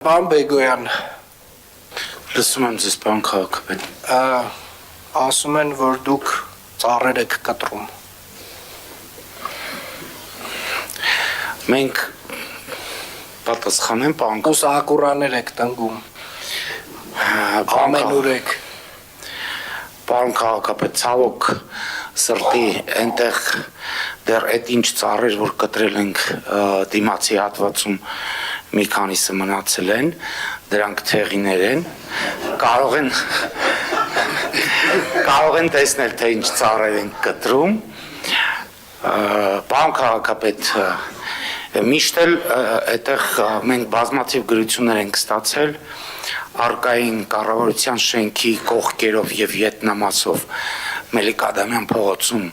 Պարոն Բեգոյան, Լսում եմ ձեզ, պարոն քաղաքապետ։ ասում են, որ դուք ծառեր եք կտրում։ Մենք պատասխանեմ, պարոն Կուսակուրաներ եք տնգում, ամենուր եք։ Պարոն քաղաքապետ, ցավոք սրտի այնտեղ դեռ այդ ինչ ծառեր, որ կտրել ենք դիմացի հատվածում մի քանիսը մնացել են, դրանք թեղիներ են, կարող են տեսնել, թե ինչ ծառեր են կտրում։ Պարոն քաղաքապետ, միշտ էլ այդտեղ մենք բազմաթիվ գրություններ ենք ստացել արկային կառավարության շենքի կողքերով եւ ետնամասով Մելիք Ադամյան փողոցում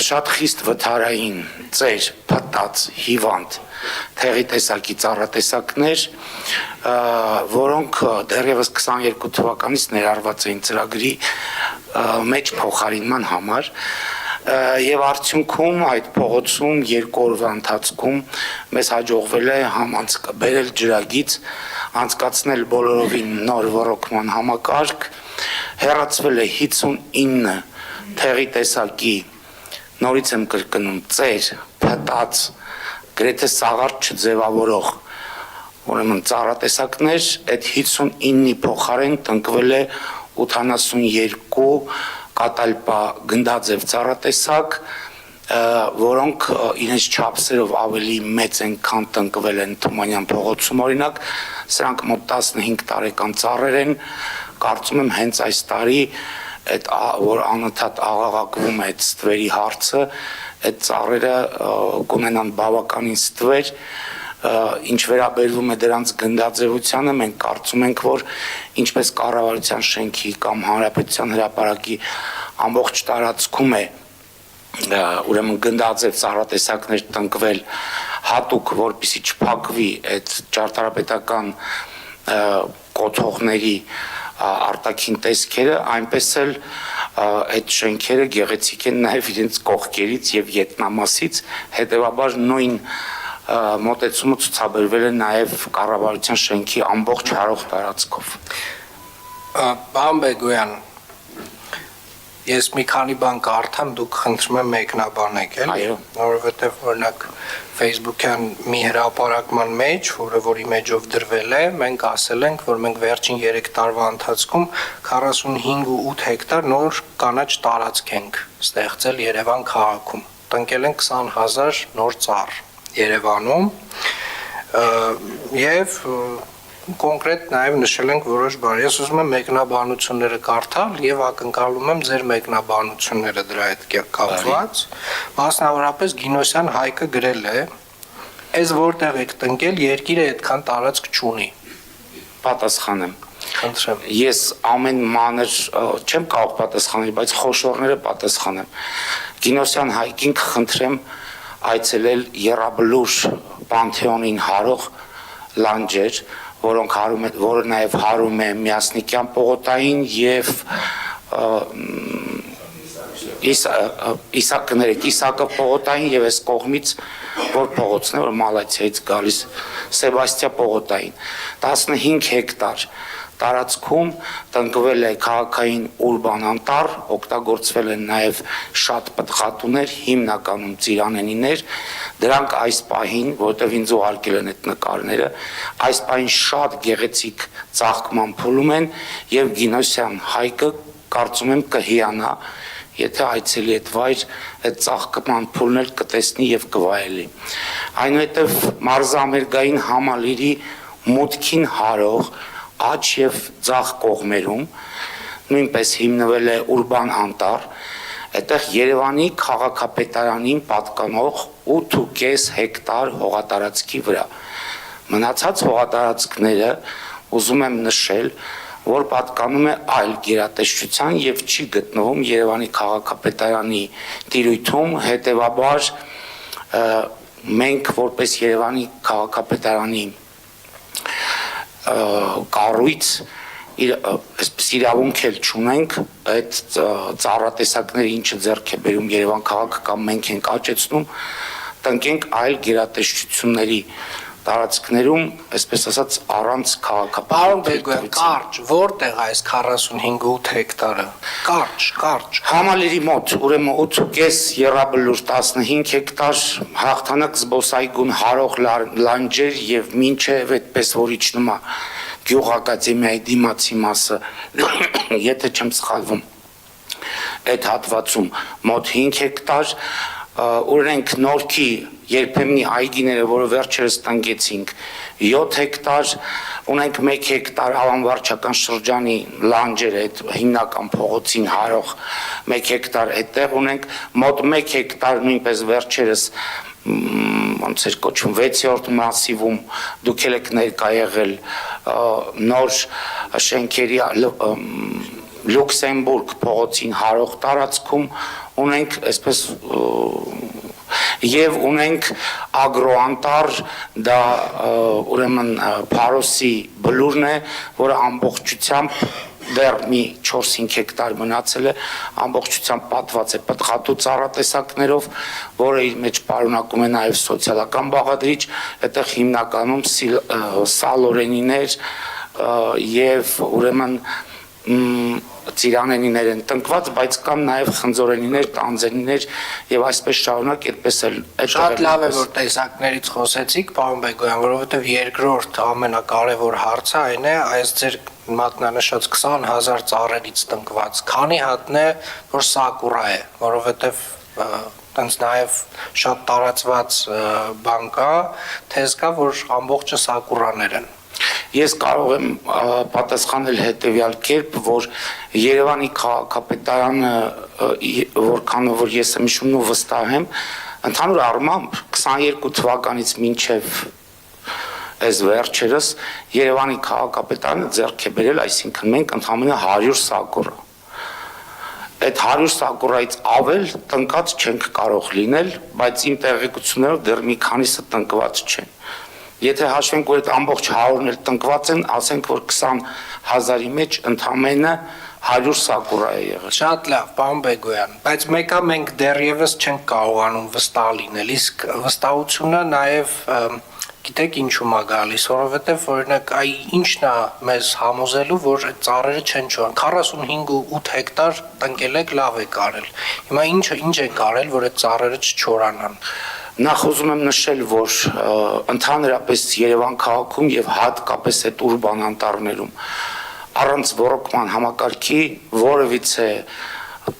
շատ խիստ վթարային ծեր, փտած, հիվանդ թեղի տեսակի ծառատեսակներ, որոնք դեռևս 22 թվականից ներառված էին ծրագրի մեջ փոխարինման համար եւ արդյունքում այդ փողոցում երկու օրվա ընթացքում մեզ հաջողվել է բերել ջրագիծ, անցկացնել բոլորովին նոր ռոռոկման համակարգ, հեռացվել է 59 թեղի տեսակի, նորից եմ կրկնում, ծեր, փտած, գրեթե սաղարթ չձևավորող, ուրեմն ծառատեսակներ, այդ 59-ի փոխարեն տնկվել է 82 կատալպա գնդաձև ծառատեսակ, որոնք իրենց չափսերով ավելի մեծ են, քան տնկվել են Թումանյան փողոցում օրինակ, սրանք մոտ 15 տարեկան ծառեր են, կարծում եմ հենց այս տարի այդ որ անընդհատ աղաղակվում է այդ ստվերի հարցը, այդ ծառերը կունենան բավականին ստվեր, ինչ վերաբերվում է դրանց գնդաձևությանը, մենք կարծում ենք, որ ինչպես կառավարության շենքի կամ հանրապետության հրապարակի ամբողջ տարածքում է ուրեմն գնդաձև ծառատեսակներ տնկվել հատուկ, որպեսզի չփակվի այդ ճարտարապետական կոթողների արտաքին տեսքերը, այնպես էլ այդ շենքերը գեղեցիկ են նաև իրենց կողքերից եւ ետնամասից, հետեւաբար նույն մոտեցումը ցուցաբերվել է նաև կառավարության շենքի ամբողջ հարող տարածքով։ Պարոն Բեգոյան, ես մի քանի բան կարդամ, դուք խնդրում եմ մեկնաբանեք, էլի, որովհետև օրինակ Facebook-յան մի հրապարակման մեջ, որի մեջով դրվել է, մենք ասել ենք, որ մենք վերջին 3 տարվա ընթացքում 45.8 հեկտար նոր կանաչ տարածք ենք ստեղծել Երևան քաղաքում, տնկել ենք 20,000 նոր ծառ Երևանում եւ կոնկրետ նաև նշել ենք որոշ բան։ Ես ուզում եմ մեկնաբանությունները կարդալ եւ ակնկալում եմ ձեր մեկնաբանությունները դրա հետ կապված։ Մասնավորապես Գինոսյան Հայկը գրել է. «Էս որտեղ եք տնկել, երկիրը այդքան տարածք չունի»։ Պատասխանեմ։ Խնդրեմ։ Ես ամեն մանր չեմ կարող պատասխանել, բայց խոշորները պատասխանեմ։ Գինոսյան Հայկին կխնդրեմ այցելել Եռաբլուր Պանթեոնին հարող լանջեր, որը նաև հարում է Միասնիկյան պողոտային եւ Իսակը պողոտային եւ այս կողմից որ փողոցն է, որ Մալացիայից գալիս Սեբաստիա պողոտային 15 հեկտար տարածքում տնկվել է քաղաքային ուրբան անտառ, օգտագործվել են նաև շատ պտղատուներ, հիմնականում ծիրանենիներ, դրանք այս պահին, որտեղ ինձ ուղարկել են այդ նկարները, այս պահին շատ գեղեցիկ ծաղկման փուլում են եւ Գինոսյան Հայկը կարծում եմ կհիանա, եթե այցելի այդ վայր այդ ծաղկման փուլն էլ կտեսնի եւ կվայելի։ Այնուհետեւ մարզամերգային համալիրի մուտքին հարող աջ եւ ձախ կողմերում նույնպես հիմնվել է ուրբան անտառ, այդտեղ Երևանի քաղաքապետարանին պատկանող 8.5 հեկտար հողատարածքի վրա։ Մնացած հողատարածքները ուզում եմ նշել, որ պատկանում է այլ գերատեսչության եւ չի գտնվում Երևանի քաղաքապետարանի տիրույթում, հետեւաբար մենք որպես Երևանի քաղաքապետարանի կառույց այսպես իրավունք էլ չունենք այդ ծառատեսակները ինչը ձեռք է բերում Երևան քաղաքը կամ մենք ենք աճեցնում տնկենք այլ գերատեսչությունների տարածքներում, այսպես ասած, առանց Պարոն Բեգոյան, քաղաքապետարանի կարճ, որտեղ այս 45-8 հեկտարը։ Կարճ։ Համալիրի մոտ, ուրեմն 8.5 եռաբլուր 15 հեկտար, հաղթանակ զբոսայգուն հարող լանջեր եւ մինչեւ այդպես որ իջնում է գյուղ ակադեմիայի դիմացի մասը, եթե չեմ սխալվում, այդ հատվածում մոտ 5 հեկտար, ունենք Նորքի երբեմնի այգիները, որը վերջերս տնկեցինք, 7 հեկտար, ունենք 1 հեկտար ավանվարչական շրջանի լանջերը, այդ հիմնական փողոցին հարող 1 հեկտար այդտեղ ունենք, մոտ 1 հեկտար նույնպես վերջերս ոնց էր կոչվում 6-րդ մասիվում դուք եք ներկա եղել նոր շենքերի Լյուքսեմբուրգ փողոցին հարող տարածքում ունենք այսպես եւ ունենք ագրոանտար դա ուրեմն Փարոսի բլուրն է, որը ամբողջությամբ դեռ մի 4-5 հեկտար մնացել է, ամբողջությամբ պատված է պտղատու ծառատեսակներով, որը իր մեջ պարունակում է նաեւ սոցիալական բաղադրիչ, այդտեղ հիմնականում սալորենիներ եւ ուրեմն ծիրանենիներ են տնկված, բայց կան նաև խնձորենիներ, տանձենիներ եւ այսպես շարունակ այդպես էլ Շատ լավ է որ տեսակներից խոսեցիք, պարոն Բեգոյան, որովհետեւ երկրորդ ամենակարևոր հարցը այն է, այս ձեր մատնանշած 20,000 ծառերից տնկված, քանի հատն է որ սակուրա է, որովհետեւ տենց նաև շատ տարածված բան կա, թեզ կա, որ ամբողջը սակուրաներ են։ Ես կարող եմ պատասխանել հետևյալ կերպ, որ Երևանի քաղաքապետարանը, որքանով որ ես եմ հիշում ու վստահ եմ, ընդհանուր առմամբ 22 թվականից մինչև այս վերջերս Երևանի քաղաքապետարանը ձեռք է բերել, այսինքն մենք ընդհանրապես 100 սակուրա։ Այդ 100 սակուրայից ավել տնկած չենք կարող լինել, բայց իմ տեղեկություններով դեռ մի քանիսը տնկված չեն։ Եթե հաշվենք, որ այդ ամբողջ 100-ն էլ տնկված են, ասենք, որ 20,000-ի մեջ ընդամենը 100 սակուրա է եղել։ Շատ լավ, պարոն Բեգոյան, բայց մեկը մենք դեռևս չենք կարողանում վստահ լինել, իսկ վստահությունը նաև գիտեք ինչու՞մ է գալիս, որովհետև օրինակ այ ինչն է մեզ համոզելու, որ այդ ծառերը չեն չորան։ 45-8 հեկտար տնկել եք, լավ եք արել։ Հիմա ինչ եք արել, որ այդ ծառերը չչորանան։ Նախ ուզում եմ նշել, որ ընդհանրապես Երևան քաղաքում եւ հատկապես այդ ուրբան անտառներում առանց ոռոգման համակարգի որևիցե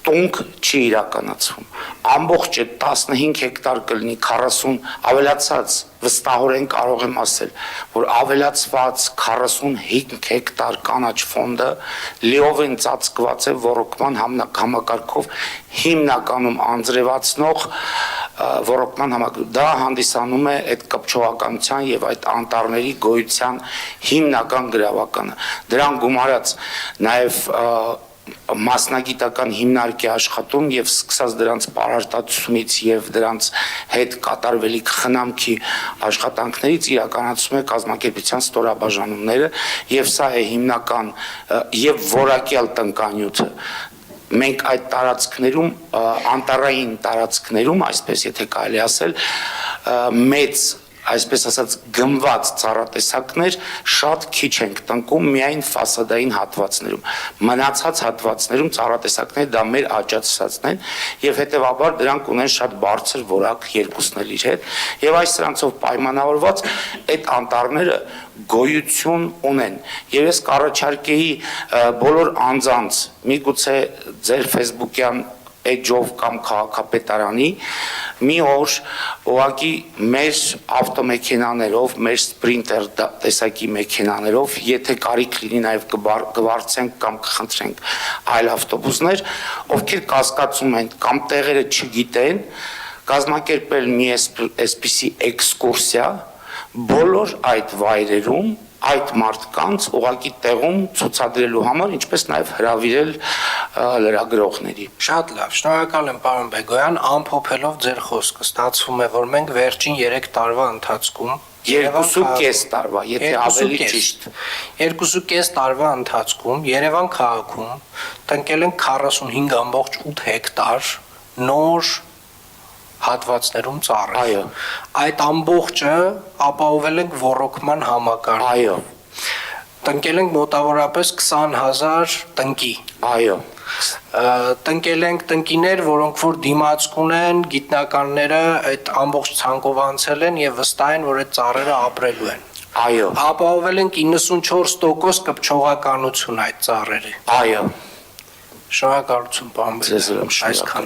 տունք չի իրականացվում։ Ամբողջ այդ 15 հեկտար կլինի 40 ավելացած վստահորեն կարող եմ ասել, որ ավելացված 45 հեկտար կանաչ ֆոնդը լիովին ծածկված է ոռոգման համակարգով հիմնականում անձրևացնող ոռոգման համակարգ։ Դա հանդիսանում է այդ կպչողականության եւ այդ անտառների գոյության հիմնական գրավականը։ Դրան գումարած նաեւ մասնագիտական հիմնարկի աշխատում եւ սկսած դրանց պարարտացումից եւ դրանց հետ կատարվելիք խնամքի աշխատանքներից իրականացում է կազմակերպության ստորաբաժանումները եւ սա է հիմնական եւ որակյալ տնկանյութը։ Մենք այդ տարածքներում անտառային տարածքներում, այսպես եթե կարելի ասել, մեծ այսպես ասած գնված ծառատեսակներ շատ քիչ ենք տնկում միայն ֆասադային հատվածներում։ Մնացած հատվածներում ծառատեսակները դա մեր աճացածն են եւ հետեւաբար դրանք ունեն շատ բարձր որակ երկուսն էլ իր հետ եւ այս սրանցով պայմանավորված այդ անտառները գոյություն ունեն եւ ես կառաջարկեի բոլոր անձանց միգուցե ձեր ֆեյսբուքյան էջով կամ քաղաքապետարանի մի օր ուղղակի մեր ավտոմեքենաներով, մեր սպրինտեր տեսակի մեքենաներով, եթե կարիք լինի նաև կվարձենք կամ կխնդրենք այլ ավտոբուսներ, ովքեր կասկածում են կամ տեղերը չգիտեն, կազմակերպել մի այսպիսի էքսկուրսիա բոլոր այդ վայրերում այդ մարդկանց ուղղակի տեղում ցուցադրելու համար, ինչպես նաև հրավիրել լրագրողների։ Շատ լավ, շնորհակալ եմ պարոն Բեգոյան, ամփոփելով ձեր խոսքը, ստացվում է, որ մենք վերջին 3 տարվա ընթացքում 2.5 տարվա, եթե ավելի ճիշտ 2.5 տարվա ընթացքում Երևան քաղաքում տնկել են 45.8 հեկտար նոր հատվածներում ծառեր։ Այո։ Այդ ամբողջը ապահովել ենք ոռոգման համակարգ։ Այո, Տնկել ենք մոտավորապես 20,000 տնկի։ այո, Տնկել ենք տնկիներ, որոնք որ դիմացք ունեն, գիտնականները այդ ամբողջ ցանկով անցել են եւ վստահ են, որ այդ ծառերը ապրելու են։ այո, Ապահովել ենք 94% կպչողականություն այդ ծառերի։ այո։ Շնորհակալություն, պարոն Ձեզ Բերդյան, ուրեմն շնորհակալ։ այսքան։